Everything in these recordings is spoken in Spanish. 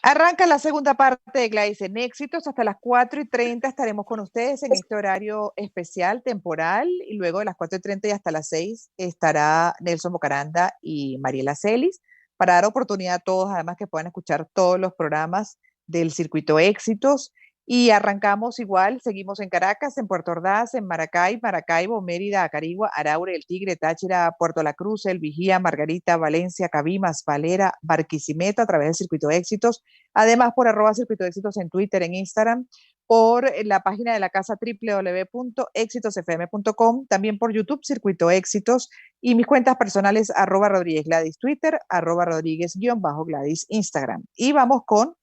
Arranca la segunda parte de Gladys en Éxitos. Hasta las 4:30 estaremos con ustedes en este horario especial, temporal, y luego de las 4:30 y hasta las 6 estará Nelson Bocaranda y Mariela Celis para dar oportunidad a todos, además que puedan escuchar todos los programas del Circuito Éxitos. Y arrancamos igual, seguimos en Caracas, en Puerto Ordaz, en Maracay, Maracaibo, Mérida, Acarigua, Araure, El Tigre, Táchira, Puerto La Cruz, El Vigía, Margarita, Valencia, Cabimas, Valera, Barquisimeto a través del Circuito Éxitos. Además, por @Circuito de Éxitos en Twitter, en Instagram, por la página de la casa www.exitosfm.com, también por YouTube, Circuito Éxitos, y mis cuentas personales, @Rodríguez Gladys Twitter, @Rodríguez_Gladys Instagram. Y vamos con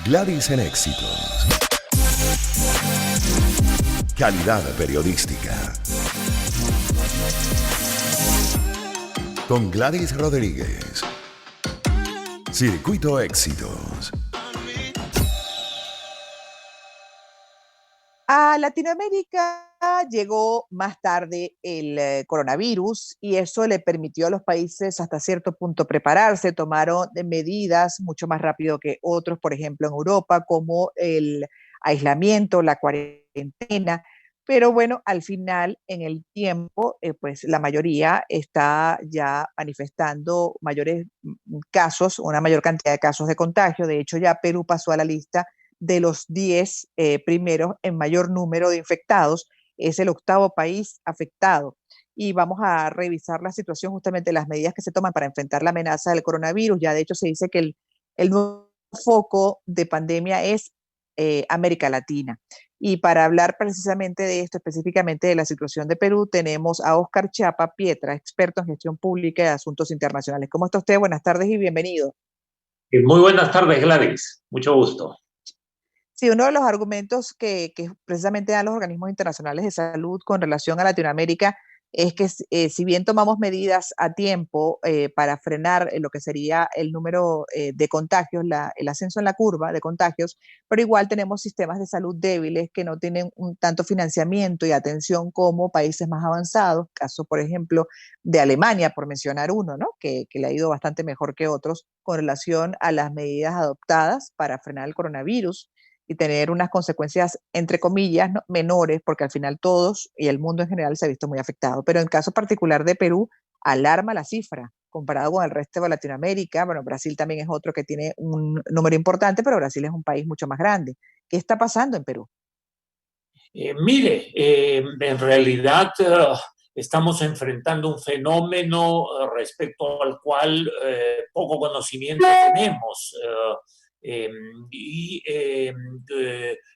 Gladys en Éxitos. Calidad periodística. Con Gladys Rodríguez. Circuito Éxitos. A Latinoamérica llegó más tarde el coronavirus y eso le permitió a los países hasta cierto punto prepararse, tomaron medidas mucho más rápido que otros, por ejemplo en Europa, como el aislamiento, la cuarentena, pero bueno, al final en el tiempo, pues la mayoría está ya manifestando mayores casos, una mayor cantidad de casos de contagio. De hecho, ya Perú pasó a la lista de los 10 primeros en mayor número de infectados. Es el octavo país afectado. Y vamos a revisar la situación, justamente las medidas que se toman para enfrentar la amenaza del coronavirus. Ya de hecho se dice que el nuevo foco de pandemia es América Latina. Y para hablar precisamente de esto, específicamente de la situación de Perú, tenemos a Óscar Chiapa Pietra, experto en gestión pública y asuntos internacionales. ¿Cómo está usted? Buenas tardes y bienvenido. Muy buenas tardes, Gladys. Mucho gusto. Sí, uno de los argumentos que precisamente dan los organismos internacionales de salud con relación a Latinoamérica es que si bien tomamos medidas a tiempo para frenar lo que sería el número de contagios, el ascenso en la curva de contagios, pero igual tenemos sistemas de salud débiles que no tienen un tanto financiamiento y atención como países más avanzados, caso por ejemplo de Alemania, por mencionar uno, ¿no? Que le ha ido bastante mejor que otros con relación a las medidas adoptadas para frenar el coronavirus y tener unas consecuencias, entre comillas, ¿no?, menores, porque al final todos y el mundo en general se ha visto muy afectado. Pero en el caso particular de Perú, alarma la cifra comparado con el resto de Latinoamérica. Bueno, Brasil también es otro que tiene un número importante, pero Brasil es un país mucho más grande. ¿Qué está pasando en Perú? En realidad estamos enfrentando un fenómeno respecto al cual poco conocimiento tenemos.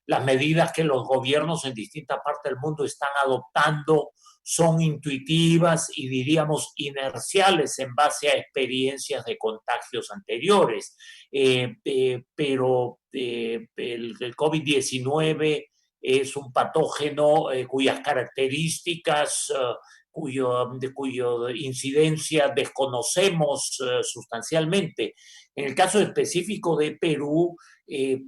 Las medidas que los gobiernos en distintas partes del mundo están adoptando son intuitivas y diríamos inerciales en base a experiencias de contagios anteriores. Pero el COVID-19 es un patógeno cuyas características, cuya incidencia desconocemos sustancialmente. En el caso específico de Perú,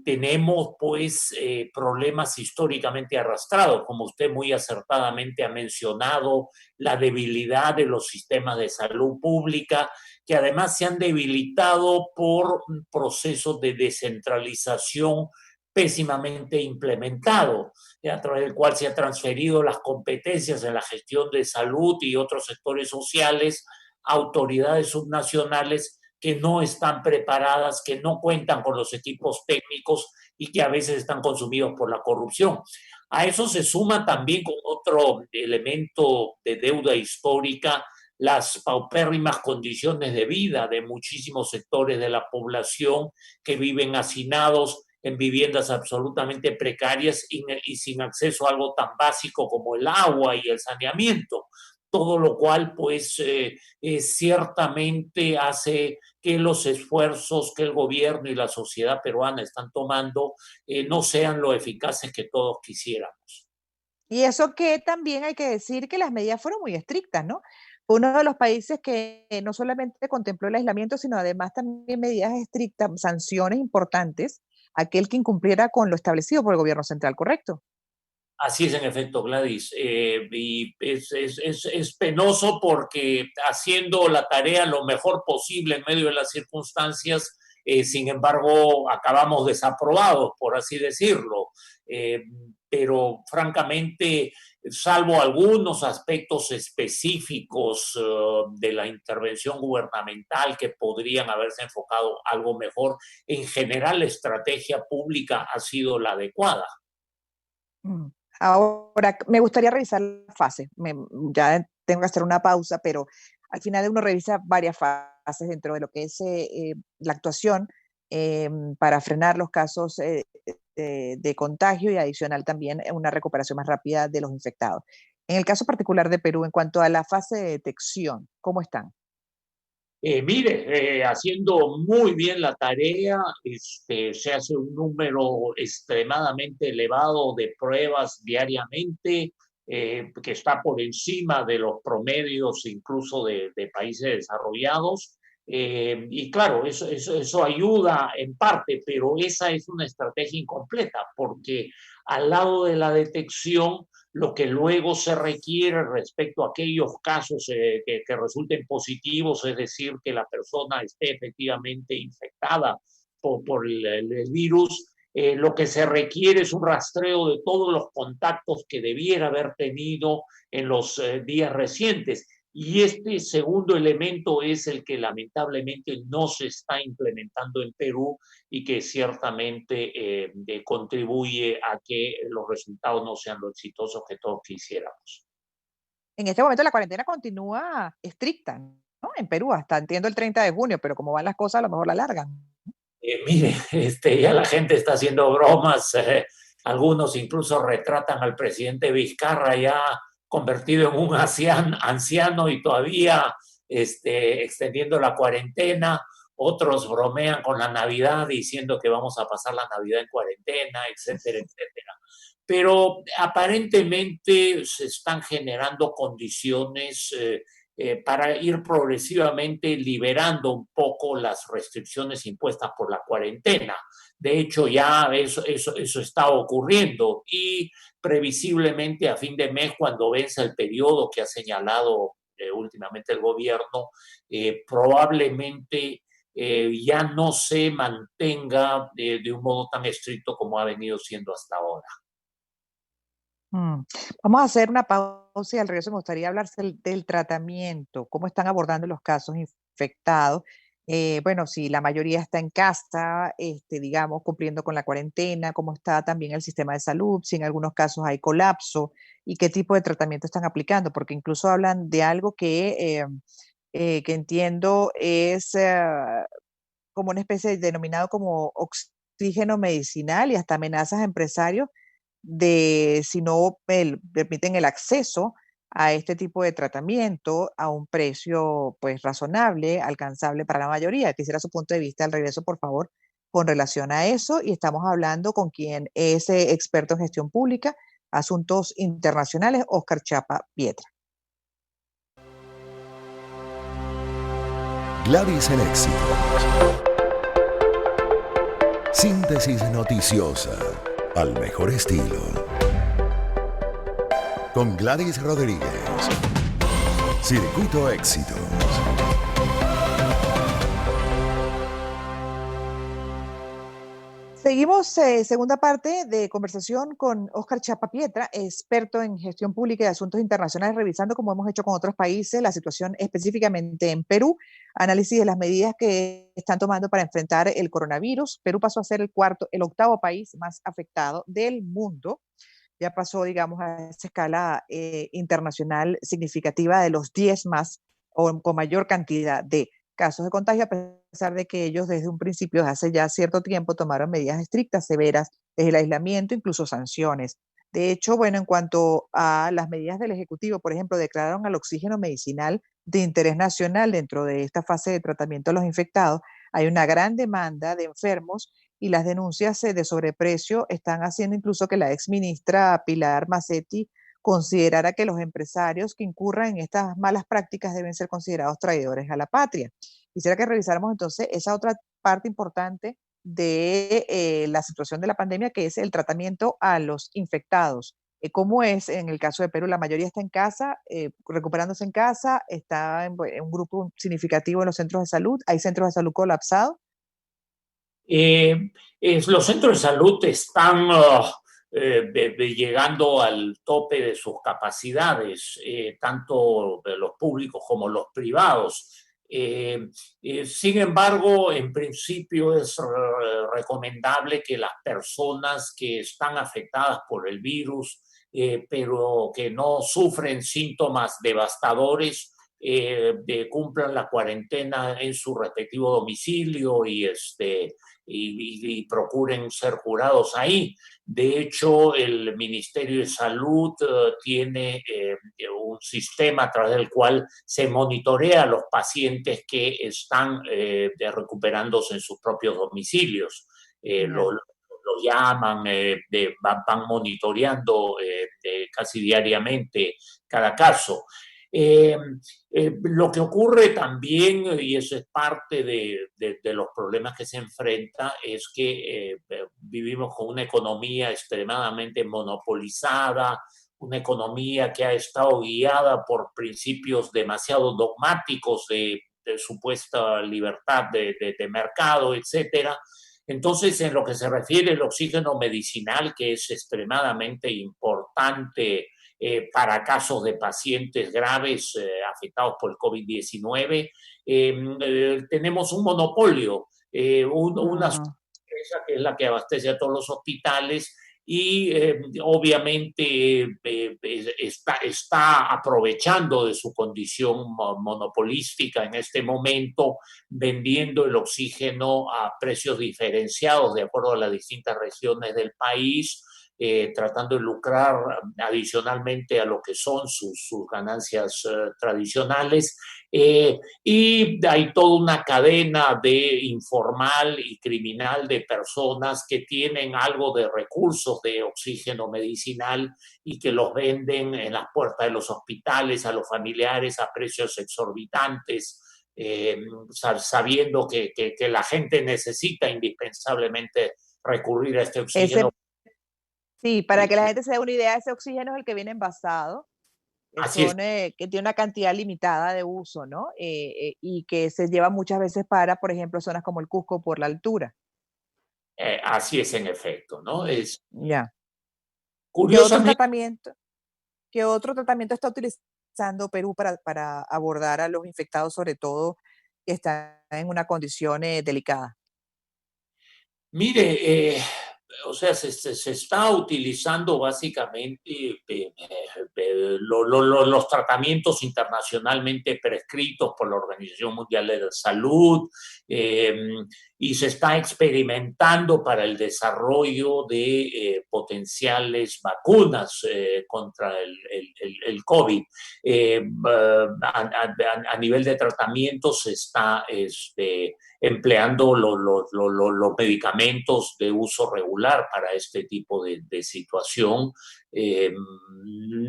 tenemos pues problemas históricamente arrastrados, como usted muy acertadamente ha mencionado, la debilidad de los sistemas de salud pública, que además se han debilitado por procesos de descentralización pésimamente implementado, a través del cual se han transferido las competencias en la gestión de salud y otros sectores sociales a autoridades subnacionales que no están preparadas, que no cuentan con los equipos técnicos y que a veces están consumidos por la corrupción. A eso se suma también con otro elemento de deuda histórica, las paupérrimas condiciones de vida de muchísimos sectores de la población que viven hacinados en viviendas absolutamente precarias y sin acceso a algo tan básico como el agua y el saneamiento. Todo lo cual, pues, ciertamente hace que los esfuerzos que el gobierno y la sociedad peruana están tomando no sean lo eficaces que todos quisiéramos. Y eso que también hay que decir que las medidas fueron muy estrictas, ¿no? Fue uno de los países que no solamente contempló el aislamiento, sino además también medidas estrictas, sanciones importantes, aquel que incumpliera con lo establecido por el gobierno central, ¿correcto? Así es, en efecto, Gladys. Y es penoso porque haciendo la tarea lo mejor posible en medio de las circunstancias, sin embargo, acabamos desaprobados, por así decirlo. Eh, pero francamente, salvo algunos aspectos específicos de la intervención gubernamental que podrían haberse enfocado algo mejor, en general la estrategia pública ha sido la adecuada. Mm. Ahora, me gustaría revisar las fases. Ya tengo que hacer una pausa, pero al final uno revisa varias fases dentro de lo que es la actuación para frenar los casos de contagio y adicional también una recuperación más rápida de los infectados. En el caso particular de Perú, en cuanto a la fase de detección, ¿cómo están? Mire, haciendo muy bien la tarea, se hace un número extremadamente elevado de pruebas diariamente, que está por encima de los promedios incluso de países desarrollados. Y claro, eso ayuda en parte, pero esa es una estrategia incompleta, porque al lado de la detección, lo que luego se requiere respecto a aquellos casos que resulten positivos, es decir, que la persona esté efectivamente infectada por el virus, lo que se requiere es un rastreo de todos los contactos que debiera haber tenido en los días recientes. Y este segundo elemento es el que lamentablemente no se está implementando en Perú y que ciertamente contribuye a que los resultados no sean lo exitosos que todos quisiéramos. En este momento la cuarentena continúa estricta, ¿no? En Perú, hasta entiendo el 30 de junio, pero como van las cosas, a lo mejor la alargan. Mire, ya la gente está haciendo bromas, algunos incluso retratan al presidente Vizcarra ya convertido en un anciano y todavía extendiendo la cuarentena, otros bromean con la Navidad diciendo que vamos a pasar la Navidad en cuarentena, etcétera, etcétera. Pero aparentemente se están generando condiciones para ir progresivamente liberando un poco las restricciones impuestas por la cuarentena. De hecho, ya eso está ocurriendo y previsiblemente a fin de mes, cuando vence el periodo que ha señalado últimamente el gobierno, probablemente ya no se mantenga de un modo tan estricto como ha venido siendo hasta ahora. Mm. Vamos a hacer una pausa y al regreso me gustaría hablar del tratamiento, cómo están abordando los casos infectados. Bueno, si la mayoría está en casa, digamos, cumpliendo con la cuarentena, cómo está también el sistema de salud, si en algunos casos hay colapso y qué tipo de tratamiento están aplicando, porque incluso hablan de algo que entiendo es como una especie de denominado como oxígeno medicinal y hasta amenazas a empresarios de si no permiten el acceso a este tipo de tratamiento a un precio pues razonable, alcanzable para la mayoría. Quisiera su punto de vista al regreso, por favor, con relación a eso. Y estamos hablando con quien es experto en gestión pública, asuntos internacionales, Óscar Chapa Pietra. Gladys en Éxitos. Síntesis noticiosa al mejor estilo. Con Gladys Rodríguez. Circuito Éxitos. Seguimos, segunda parte de conversación con Óscar Chapa Pietra, experto en gestión pública y asuntos internacionales, revisando, como hemos hecho con otros países, la situación específicamente en Perú, análisis de las medidas que están tomando para enfrentar el coronavirus. Perú pasó a ser el octavo país más afectado del mundo. Ya pasó, digamos, a esa escala internacional significativa de los 10 más o con mayor cantidad de casos de contagio, a pesar de que ellos desde un principio, desde hace ya cierto tiempo, tomaron medidas estrictas, severas, desde el aislamiento, incluso sanciones. De hecho, bueno, en cuanto a las medidas del Ejecutivo, por ejemplo, declararon al oxígeno medicinal de interés nacional dentro de esta fase de tratamiento de los infectados. Hay una gran demanda de enfermos y las denuncias de sobreprecio están haciendo incluso que la exministra Pilar Macetti considerara que los empresarios que incurran en estas malas prácticas deben ser considerados traidores a la patria. Quisiera que revisáramos entonces esa otra parte importante de la situación de la pandemia, que es el tratamiento a los infectados. ¿Cómo es en el caso de Perú? La mayoría está en casa, recuperándose en casa, está en un grupo significativo en los centros de salud. ¿Hay centros de salud colapsados? Eh, los centros de salud están llegando al tope de sus capacidades, tanto de los públicos como los privados. Sin embargo, en principio es recomendable que las personas que están afectadas por el virus, pero que no sufren síntomas devastadores, cumplan la cuarentena en su respectivo domicilio y procuren ser curados ahí. De hecho, el Ministerio de Salud tiene un sistema a través del cual se monitorea a los pacientes que están recuperándose en sus propios domicilios. Ya. Lo llaman, van monitoreando casi diariamente cada caso. Eh, lo que ocurre también, y eso es parte de los problemas que se enfrenta, es que vivimos con una economía extremadamente monopolizada, una economía que ha estado guiada por principios demasiado dogmáticos de supuesta libertad de mercado, etcétera. Entonces, en lo que se refiere al oxígeno medicinal, que es extremadamente importante para casos de pacientes graves afectados por el COVID-19, tenemos un monopolio, una Ah, empresa que es la que abastece a todos los hospitales y obviamente está aprovechando de su condición monopolística en este momento, vendiendo el oxígeno a precios diferenciados de acuerdo a las distintas regiones del país, tratando de lucrar adicionalmente a lo que son sus ganancias tradicionales. Y hay toda una cadena de informal y criminal de personas que tienen algo de recursos de oxígeno medicinal y que los venden en las puertas de los hospitales a los familiares a precios exorbitantes. Sabiendo que la gente necesita indispensablemente recurrir a este ese, oxígeno. sí, para que la gente se dé una idea, ese oxígeno es el que viene envasado, Así es. que tiene una cantidad limitada de uso, ¿no? Y que se lleva muchas veces para, por ejemplo, zonas como el Cusco por la altura. Así es en efecto, ¿no? Es Ya. ¿Qué otro curiosamente. tratamiento, qué otro tratamiento está utilizando Perú para abordar a los infectados, sobre todo que están en una condición delicada? Mire, o sea, se está utilizando básicamente los tratamientos internacionalmente prescritos por la Organización Mundial de la Salud, eh, y se está experimentando para el desarrollo de potenciales vacunas contra el COVID. A nivel de tratamiento se está empleando los medicamentos de uso regular para este tipo de situación.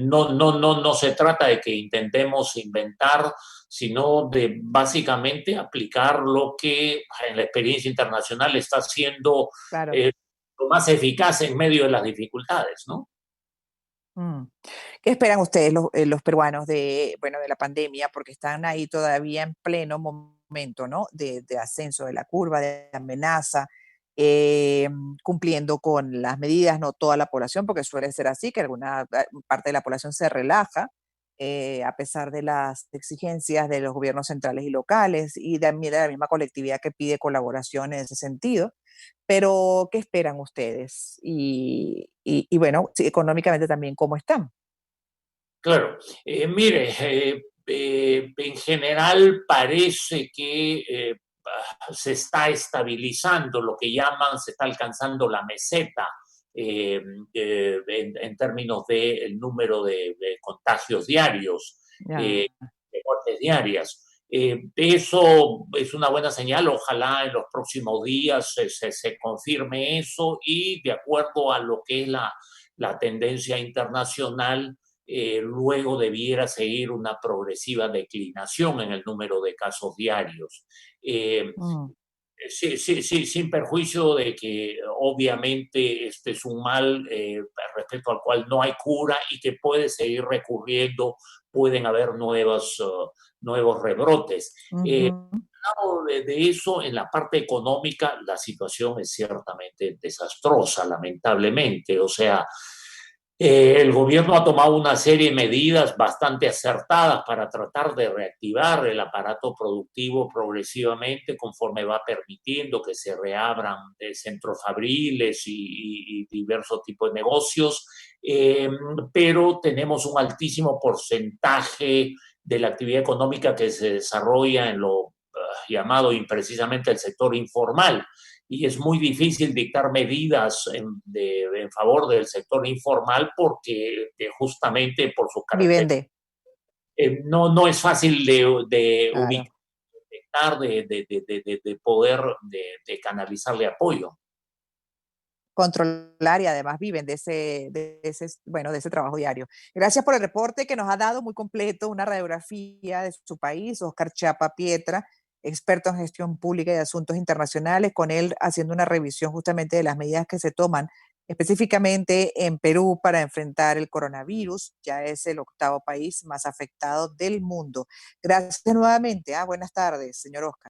No se trata de que intentemos inventar, sino de básicamente aplicar lo que en la experiencia internacional está siendo Claro. eh, lo más eficaz en medio de las dificultades, ¿no? Mm. ¿Qué esperan ustedes, los peruanos, bueno, de la pandemia? Porque están ahí todavía en pleno momento, ¿no? De ascenso de la curva, de amenaza, eh, cumpliendo con las medidas, no toda la población, porque suele ser así, que alguna parte de la población se relaja, a pesar de las exigencias de los gobiernos centrales y locales y también de la misma colectividad que pide colaboración en ese sentido. Pero, ¿qué esperan ustedes? Y bueno, sí, económicamente también, ¿cómo están? Claro, mire, en general parece que se está estabilizando lo que llaman, se está alcanzando la meseta en términos del número de contagios diarios, Ya. de muertes diarias. Eso es una buena señal, ojalá en los próximos días se confirme eso y de acuerdo a lo que es la tendencia internacional, luego debiera seguir una progresiva declinación en el número de casos diarios. Eh, Mm. Sí, sí, sí, sin perjuicio de que obviamente este es un mal respecto al cual no hay cura y que puede seguir recurriendo, pueden haber nuevos rebrotes. Ujú. De eso, en la parte económica, la situación es ciertamente desastrosa, lamentablemente. O sea, el gobierno ha tomado una serie de medidas bastante acertadas para tratar de reactivar el aparato productivo progresivamente conforme va permitiendo que se reabran centros fabriles y diversos tipos de negocios, pero tenemos un altísimo porcentaje de la actividad económica que se desarrolla en lo llamado imprecisamente el sector informal y es muy difícil dictar medidas en favor del sector informal porque justamente por sus Viven características de, no es fácil de claro, ubicar, de poder de canalizarle apoyo. controlar y además viven bueno, de ese trabajo diario. Gracias por el reporte que nos ha dado muy completo, una radiografía de su país, Oscar Chapa Pietra, experto en gestión pública y asuntos internacionales, con él haciendo una revisión justamente de las medidas que se toman específicamente en Perú para enfrentar el coronavirus. Ya es el octavo país más afectado del mundo. Gracias nuevamente. Buenas tardes, señor Oscar.